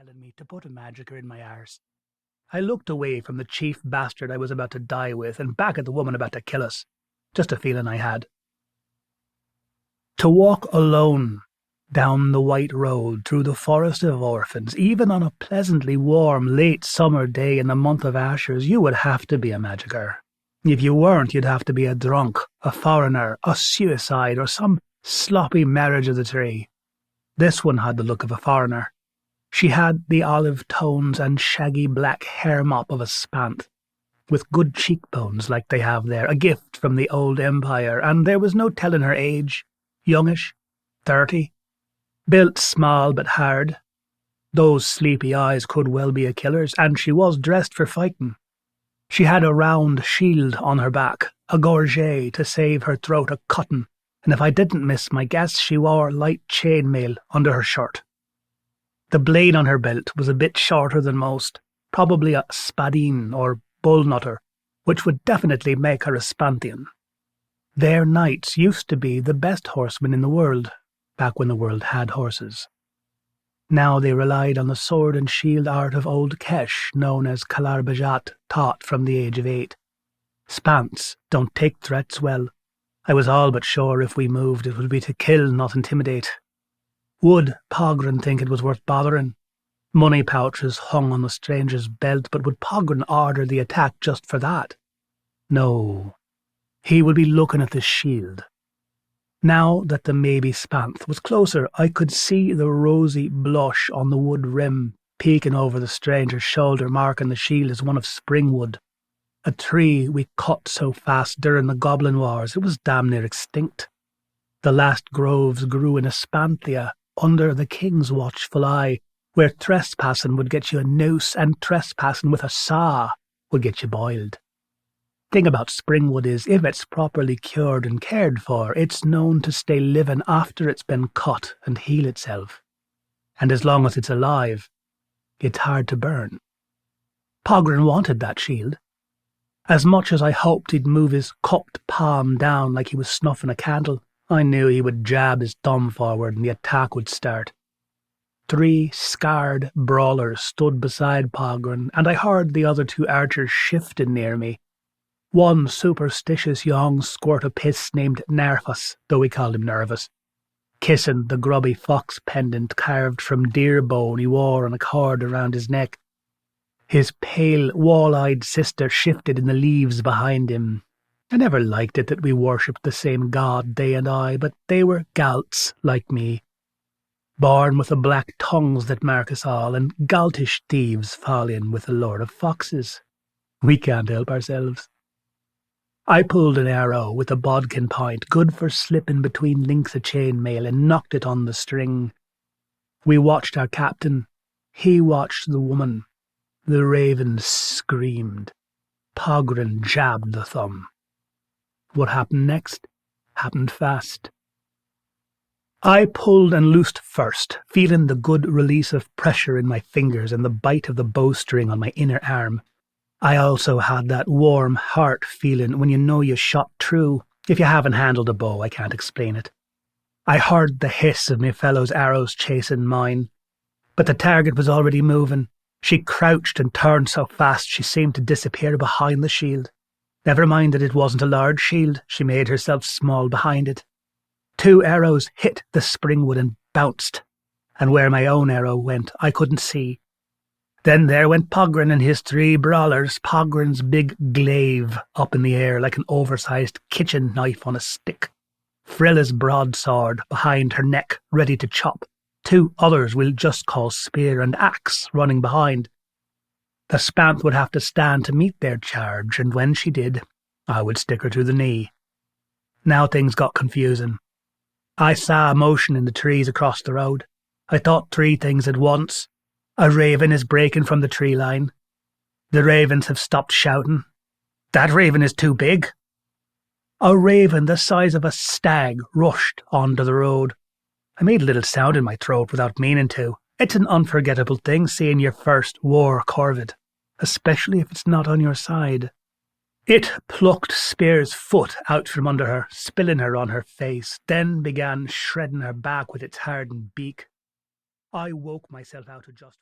telling me to put a magicker in my arse. I looked away from the chief bastard I was about to die with and back at the woman about to kill us. Just a feeling I had. To walk alone down the white road through the forest of orphans, even on a pleasantly warm late summer day in the month of Ashers, you would have to be a magicker. If you weren't, you'd have to be a drunk, a foreigner, a suicide, or some sloppy marriage of the three. This one had the look of a foreigner. She had the olive tones and shaggy black hair mop of a spant, with good cheekbones like they have there, a gift from the old empire, and there was no telling her age. Youngish, 30, built small but hard. Those sleepy eyes could well be a killer's, and she was dressed for fighting. She had a round shield on her back, a gorget to save her throat of cotton, and if I didn't miss my guess, she wore light chainmail under her shirt. The blade on her belt was a bit shorter than most, probably a spadine or bullnutter, which would definitely make her a spantian. Their knights used to be the best horsemen in the world, back when the world had horses. Now they relied on the sword and shield art of old Kesh, known as Kalarbajat, taught from the age of 8. Spants don't take threats well. I was all but sure if we moved it would be to kill, not intimidate. Would Pogren think it was worth bothering? Money pouches hung on the stranger's belt, but would Pogren order the attack just for that? No. He would be looking at the shield. Now that the maybe Spanth was closer, I could see the rosy blush on the wood rim peeking over the stranger's shoulder, marking the shield as one of springwood. A tree we cut so fast during the Goblin Wars, it was damn near extinct. The last groves grew in Espanthia, under the king's watchful eye, where trespassing would get you a noose and trespassing with a saw would get you boiled. Thing about springwood is, if it's properly cured and cared for, it's known to stay living after it's been cut and heal itself. And as long as it's alive, it's hard to burn. Pogren wanted that shield. As much as I hoped he'd move his cupped palm down like he was snuffing a candle, I knew he would jab his thumb forward and the attack would start. 3 scarred brawlers stood beside Pogren, and I heard the other 2 archers shifting near me. One superstitious young squirt of piss named Nervous, though we called him Nervous, kissing the grubby fox pendant carved from deer bone he wore on a cord around his neck. His pale, wall-eyed sister shifted in the leaves behind him. I never liked it that we worshipped the same god, they and I, but they were Galts like me, born with the black tongues that mark us all, and Galtish thieves fall in with the Lord of Foxes. We can't help ourselves. I pulled an arrow with a bodkin point, good for slipping between links of chainmail, and knocked it on the string. We watched our captain. He watched the woman. The raven screamed. Pogren jabbed the thumb. What happened next happened fast. I pulled and loosed first, feeling the good release of pressure in my fingers and the bite of the bowstring on my inner arm. I also had that warm heart feeling when you know you shot true. If you haven't handled a bow, I can't explain it. I heard the hiss of my fellow's arrows chasing mine, but the target was already moving. She crouched and turned so fast she seemed to disappear behind the shield. Never mind that it wasn't a large shield, she made herself small behind it. 2 arrows hit the springwood and bounced, and where my own arrow went I couldn't see. Then there went Pogren and his 3 brawlers, Pogren's big glaive up in the air like an oversized kitchen knife on a stick. Frilla's broadsword behind her neck, ready to chop. 2 others we'll just call spear and axe running behind. The Spanth would have to stand to meet their charge, and when she did, I would stick her to the knee. Now things got confusing. I saw a motion in the trees across the road. I thought 3 things at once. A raven is breaking from the tree line. The ravens have stopped shouting. That raven is too big. A raven the size of a stag rushed onto the road. I made a little sound in my throat without meaning to. It's an unforgettable thing seeing your first war corvid, especially if it's not on your side. It plucked Spear's foot out from under her, spilling her on her face, then began shredding her back with its hardened beak. I woke myself out of just